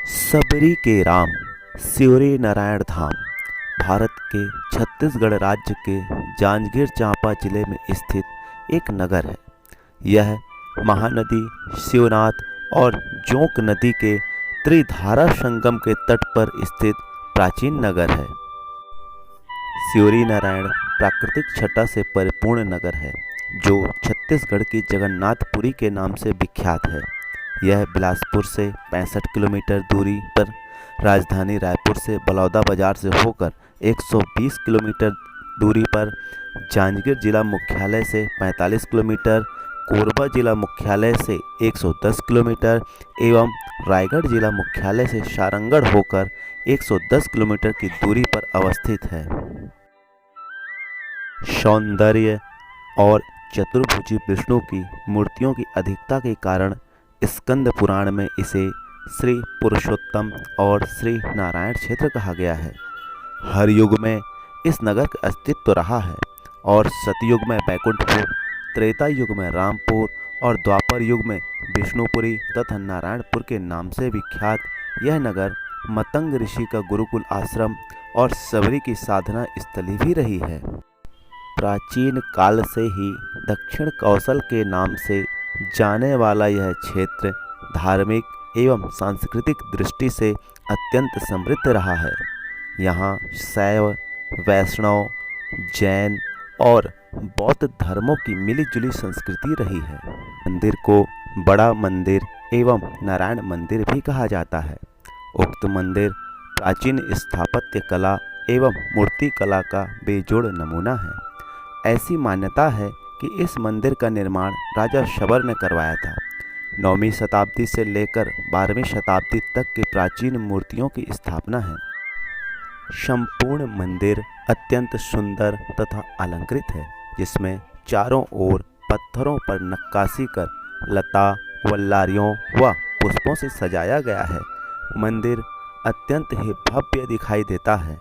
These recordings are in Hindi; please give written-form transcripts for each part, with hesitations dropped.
सबरी के राम सिवरी नारायण धाम भारत के छत्तीसगढ़ राज्य के जांजगीर चांपा जिले में स्थित एक नगर है। यह महानदी शिवनाथ और जोंक नदी के त्रिधारा संगम के तट पर स्थित प्राचीन नगर है। सिवरी नारायण प्राकृतिक छटा से परिपूर्ण नगर है जो छत्तीसगढ़ की जगन्नाथपुरी के नाम से विख्यात है। यह बिलासपुर से 65 किलोमीटर दूरी पर, राजधानी रायपुर से बलौदा बाजार से होकर 120 किलोमीटर दूरी पर, जांजगीर जिला मुख्यालय से 45 किलोमीटर, कोरबा जिला मुख्यालय से 110 किलोमीटर एवं रायगढ़ जिला मुख्यालय से सारंगढ़ होकर 110 किलोमीटर की दूरी पर अवस्थित है। सौंदर्य और चतुर्भुजी विष्णु की मूर्तियों की अधिकता के कारण स्कंद पुराण में इसे श्री पुरुषोत्तम और श्री नारायण क्षेत्र कहा गया है। हर युग में इस नगर का अस्तित्व रहा है और सतयुग में बैकुंठपुर, त्रेता युग में रामपुर और द्वापर युग में विष्णुपुरी तथा नारायणपुर के नाम से विख्यात यह नगर मतंग ऋषि का गुरुकुल आश्रम और सबरी की साधना स्थली भी रही है। प्राचीन काल से ही दक्षिण कौशल के नाम से जाने वाला यह क्षेत्र धार्मिक एवं सांस्कृतिक दृष्टि से अत्यंत समृद्ध रहा है। यहाँ शैव, वैष्णव, जैन और बौद्ध धर्मों की मिलीजुली संस्कृति रही है। मंदिर को बड़ा मंदिर एवं नारायण मंदिर भी कहा जाता है। उक्त मंदिर प्राचीन स्थापत्य कला एवं मूर्ति कला का बेजोड़ नमूना है। ऐसी मान्यता है कि इस मंदिर का निर्माण राजा शबर ने करवाया था। 9वीं शताब्दी से लेकर 12वीं शताब्दी तक की प्राचीन मूर्तियों की स्थापना है। संपूर्ण मंदिर अत्यंत सुंदर तथा अलंकृत है, जिसमें चारों ओर पत्थरों पर नक्काशी कर लता, वल्लारियों व पुष्पों से सजाया गया है। मंदिर अत्यंत ही भव्य दिखाई देता है।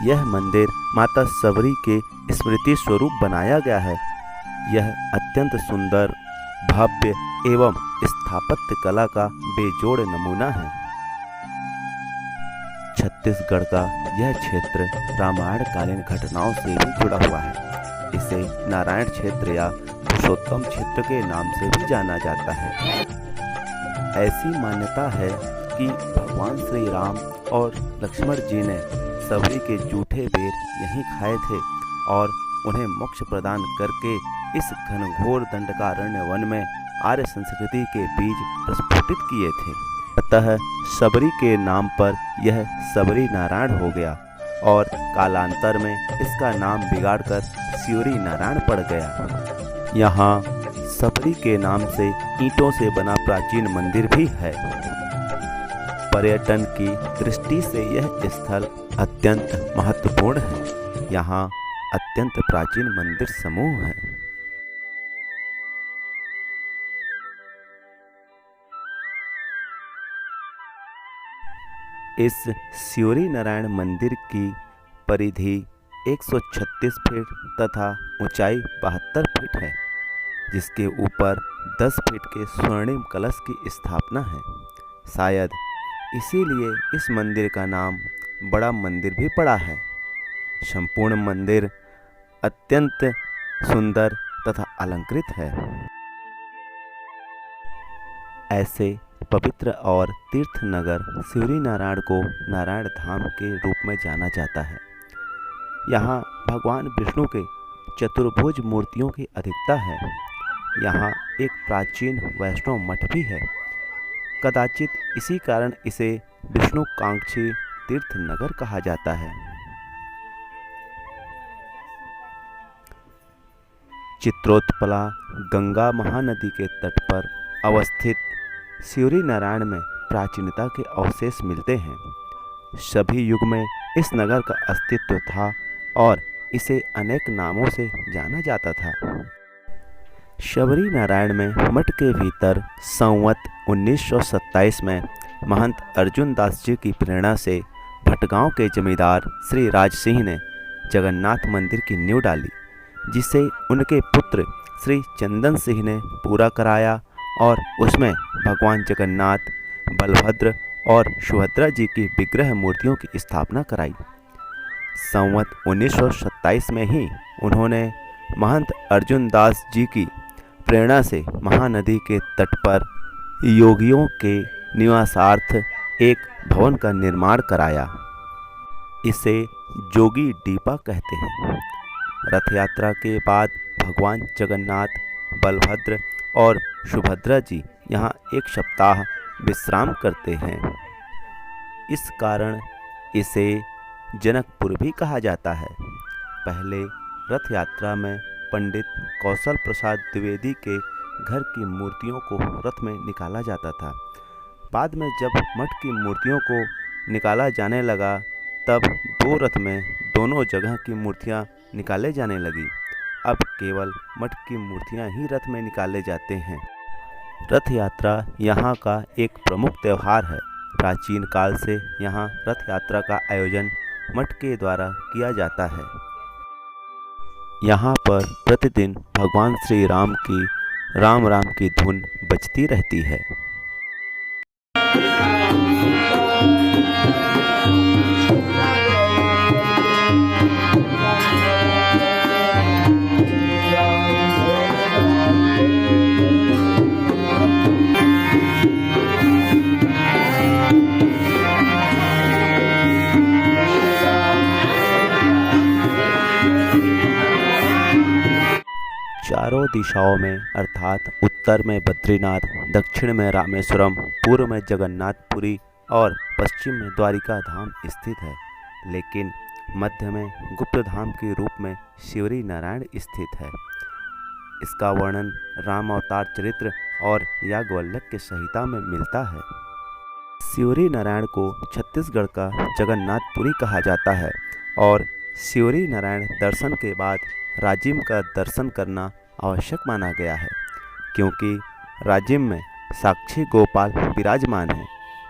यह मंदिर माता सबरी के स्मृति स्वरूप बनाया गया है। यह अत्यंत सुंदर, भव्य एवं स्थापत्य कला का बेजोड़ नमूना है। छत्तीसगढ़ का यह क्षेत्र रामायण कालीन घटनाओं से भी जुड़ा हुआ है। इसे नारायण क्षेत्र या पुरुषोत्तम क्षेत्र के नाम से भी जाना जाता है। ऐसी मान्यता है कि भगवान श्री राम और लक्ष्मण जी ने सबरी के जूठे बेर यहीं खाए थे और उन्हें मोक्ष प्रदान करके इस घनघोर दंडकारण्य वन में आर्य संस्कृति के बीज प्रस्फुटित किए थे। अतः सबरी के नाम पर यह सबरी नारायण हो गया और कालांतर में इसका नाम बिगाड़कर सिवरी नारायण पड़ गया। यहाँ सबरी के नाम से ईंटों से बना प्राचीन मंदिर भी है। पर्यटन की दृष्टि से यह स्थल अत्यंत महत्वपूर्ण है। यहाँ अत्यंत प्राचीन मंदिर समूह हैं। इस सिवरी नारायण मंदिर की परिधि 136 फीट तथा ऊंचाई 72 फीट है, जिसके ऊपर 10 फीट के स्वर्णिम कलश की स्थापना है। शायद इसीलिए इस मंदिर का नाम बड़ा मंदिर भी पड़ा है। संपूर्ण मंदिर अत्यंत सुंदर तथा अलंकृत है। ऐसे पवित्र और तीर्थ नगर सिवरी नारायण को नारायण धाम के रूप में जाना जाता है। यहाँ भगवान विष्णु के चतुर्भुज मूर्तियों की अधिकता है। यहाँ एक प्राचीन वैष्णव मठ भी है। कदाचित इसी कारण इसे विष्णुकांक्षी तीर्थ नगर कहा जाता है। चित्रोत्पला गंगा महानदी के तट पर अवस्थित सिवरी नारायण में प्राचीनता के अवशेष मिलते हैं। सभी युग में इस नगर का अस्तित्व था और इसे अनेक नामों से जाना जाता था। सबरी नारायण में मठ के भीतर संवत 1927 में महंत अर्जुन दास जी की प्रेरणा से भटगांव के जमींदार श्री राज सिंह ने जगन्नाथ मंदिर की नींव डाली, जिसे उनके पुत्र श्री चंदन सिंह ने पूरा कराया और उसमें भगवान जगन्नाथ, बलभद्र और सुभद्रा जी की विग्रह मूर्तियों की स्थापना कराई। संवत 1927 में ही उन्होंने महंत अर्जुन दास जी की प्रेरणा से महानदी के तट पर योगियों के निवासार्थ एक भवन का निर्माण कराया। इसे जोगी डीपा कहते हैं। रथ यात्रा के बाद भगवान जगन्नाथ, बलभद्र और सुभद्रा जी यहाँ एक सप्ताह विश्राम करते हैं। इस कारण इसे जनकपुर भी कहा जाता है। पहले रथ यात्रा में पंडित कौशल प्रसाद द्विवेदी के घर की मूर्तियों को रथ में निकाला जाता था। बाद में जब मठ की मूर्तियों को निकाला जाने लगा, तब दो रथ में दोनों जगह की मूर्तियां निकाले जाने लगी। अब केवल मठ की मूर्तियां ही रथ में निकाले जाते हैं। रथ यात्रा यहाँ का एक प्रमुख त्यौहार है। प्राचीन काल से यहाँ रथ यात्रा का आयोजन मठ के द्वारा किया जाता है। यहाँ पर प्रतिदिन भगवान श्री राम की राम राम की धुन बजती रहती है। चारों दिशाओं में अर्थात उत्तर में बद्रीनाथ, दक्षिण में रामेश्वरम, पूर्व में जगन्नाथपुरी और पश्चिम में द्वारिका धाम स्थित है, लेकिन मध्य में गुप्त धाम के रूप में शिवरी नारायण स्थित है। इसका वर्णन राम अवतार चरित्र और याज्ञवल्क्य संहिता में मिलता है। शिवरी नारायण को छत्तीसगढ़ का जगन्नाथपुरी कहा जाता है और शिवरी नारायण दर्शन के बाद राजिम का दर्शन करना आवश्यक माना गया है, क्योंकि राजिम में साक्षी गोपाल विराजमान है।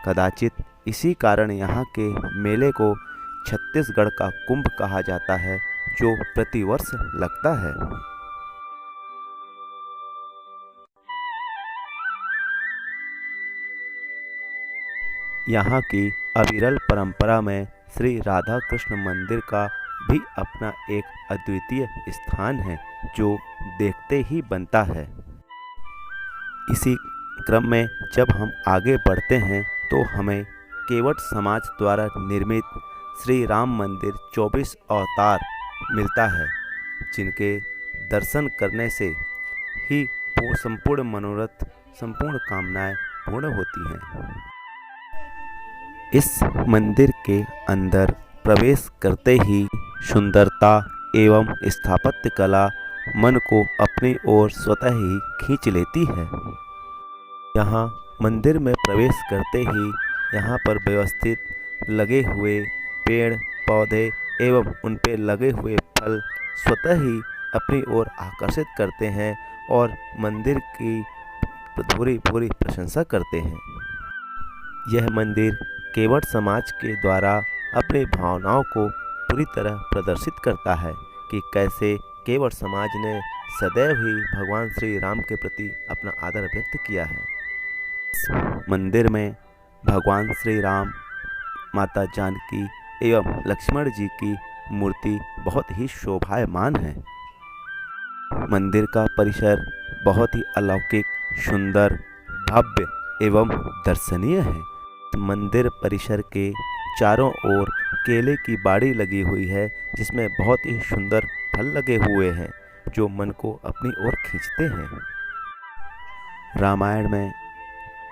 कदाचित इसी कारण यहाँ के मेले को छत्तीसगढ़ का कुंभ कहा जाता है, जो प्रतिवर्ष लगता है। यहाँ की अविरल परंपरा में श्री राधा कृष्ण मंदिर का भी अपना एक अद्वितीय स्थान है, जो देखते ही बनता है। इसी क्रम में जब हम आगे बढ़ते हैं तो हमें केवट समाज द्वारा निर्मित श्री राम मंदिर 24 अवतार मिलता है, जिनके दर्शन करने से ही संपूर्ण मनोरथ, संपूर्ण कामनाएं पूर्ण होती हैं। इस मंदिर के अंदर प्रवेश करते ही सुंदरता एवं स्थापत्य कला मन को अपनी ओर स्वतः ही खींच लेती है। यहाँ मंदिर में प्रवेश करते ही यहाँ पर व्यवस्थित लगे हुए पेड़ पौधे एवं उन पे लगे हुए फल स्वतः ही अपनी ओर आकर्षित करते हैं और मंदिर की पूरी प्रशंसा करते हैं। यह मंदिर केवट समाज के द्वारा अपनी भावनाओं को पूरी तरह प्रदर्शित करता है कि कैसे केवट समाज ने सदैव ही भगवान श्री राम के प्रति अपना आदर व्यक्त किया है। इस मंदिर में भगवान श्री राम, माता जानकी एवं लक्ष्मण जी की मूर्ति बहुत ही शोभायमान है। मंदिर का परिसर बहुत ही अलौकिक, सुंदर, भव्य एवं दर्शनीय है। मंदिर परिसर के चारों ओर केले की बाड़ी लगी हुई है, जिसमें बहुत ही सुंदर फल लगे हुए हैं, जो मन को अपनी ओर खींचते हैं। रामायण में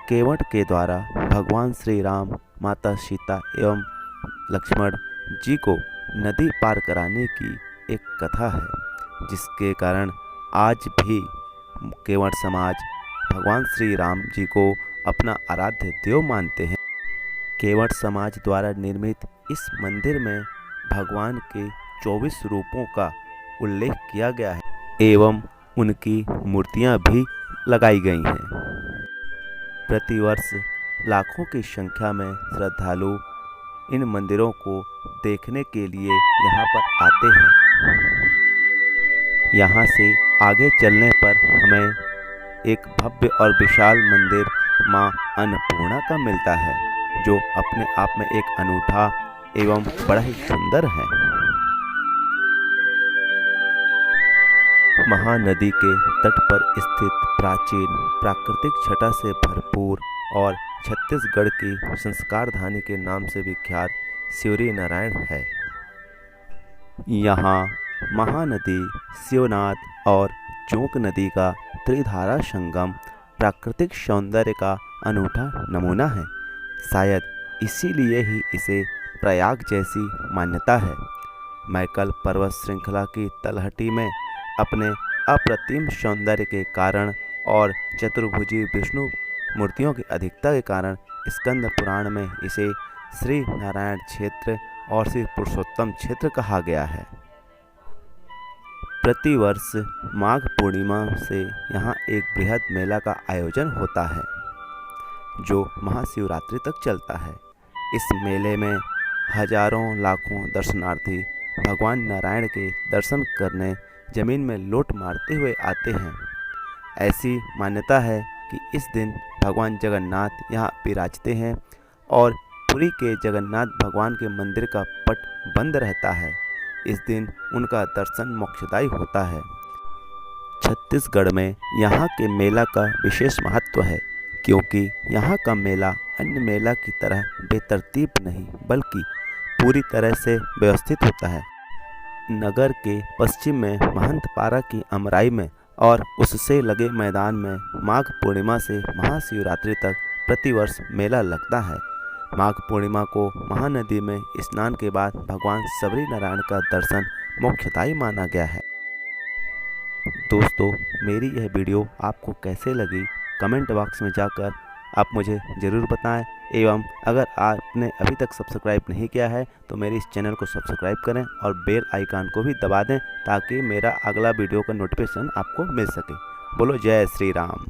केवट के द्वारा भगवान श्री राम, माता सीता एवं लक्ष्मण जी को नदी पार कराने की एक कथा है, जिसके कारण आज भी केवट समाज भगवान श्री राम जी को अपना आराध्य देव मानते हैं। केवट समाज द्वारा निर्मित इस मंदिर में भगवान के 24 रूपों का उल्लेख किया गया है एवं उनकी मूर्तियां भी लगाई गई हैं। प्रतिवर्ष लाखों की संख्या में श्रद्धालु इन मंदिरों को देखने के लिए यहाँ पर आते हैं। यहाँ से आगे चलने पर हमें एक भव्य और विशाल मंदिर मां अन्नपूर्णा का मिलता है, जो अपने आप में एक अनूठा एवं बड़ा ही सुंदर है। महानदी के तट पर स्थित प्राचीन प्राकृतिक छटा से भरपूर और छत्तीसगढ़ की संस्कार धानी के नाम से विख्यात शिवरी नारायण है। यहाँ महानदी शिवनाथ और जोंक नदी का त्रिधारा संगम प्राकृतिक सौंदर्य का अनूठा नमूना है। शायद इसीलिए ही इसे प्रयाग जैसी मान्यता है। मैकल पर्वत श्रृंखला की तलहटी में अपने अप्रतिम सौंदर्य के कारण और चतुर्भुजी विष्णु मूर्तियों की अधिकता के कारण स्कंद पुराण में इसे श्री नारायण क्षेत्र और श्री पुरुषोत्तम क्षेत्र कहा गया है। प्रतिवर्ष माघ पूर्णिमा से यहाँ एक बृहद मेला का आयोजन होता है जो महाशिवरात्रि तक चलता है। इस मेले में हजारों लाखों दर्शनार्थी भगवान नारायण के दर्शन करने जमीन में लोट मारते हुए आते हैं। ऐसी मान्यता है कि इस दिन भगवान जगन्नाथ यहाँ विराजते हैं और पुरी के जगन्नाथ भगवान के मंदिर का पट बंद रहता है। इस दिन उनका दर्शन मोक्षदायी होता है। छत्तीसगढ़ में यहाँ के मेला का विशेष महत्व है क्योंकि यहाँ का मेला अन्य मेला की तरह बेतरतीब नहीं बल्कि पूरी तरह से व्यवस्थित होता है। नगर के पश्चिम में महंतपारा की अमराई में और उससे लगे मैदान में माघ पूर्णिमा से महाशिवरात्रि तक प्रतिवर्ष मेला लगता है। माघ पूर्णिमा को महानदी में स्नान के बाद भगवान शबरी नारायण का दर्शन मोक्षदायी माना गया है। दोस्तों, मेरी यह वीडियो आपको कैसे लगी कमेंट बॉक्स में जाकर आप मुझे ज़रूर बताएं एवं अगर आपने अभी तक सब्सक्राइब नहीं किया है तो मेरे इस चैनल को सब्सक्राइब करें और बेल आइकन को भी दबा दें ताकि मेरा अगला वीडियो का नोटिफिकेशन आपको मिल सके। बोलो जय श्री राम।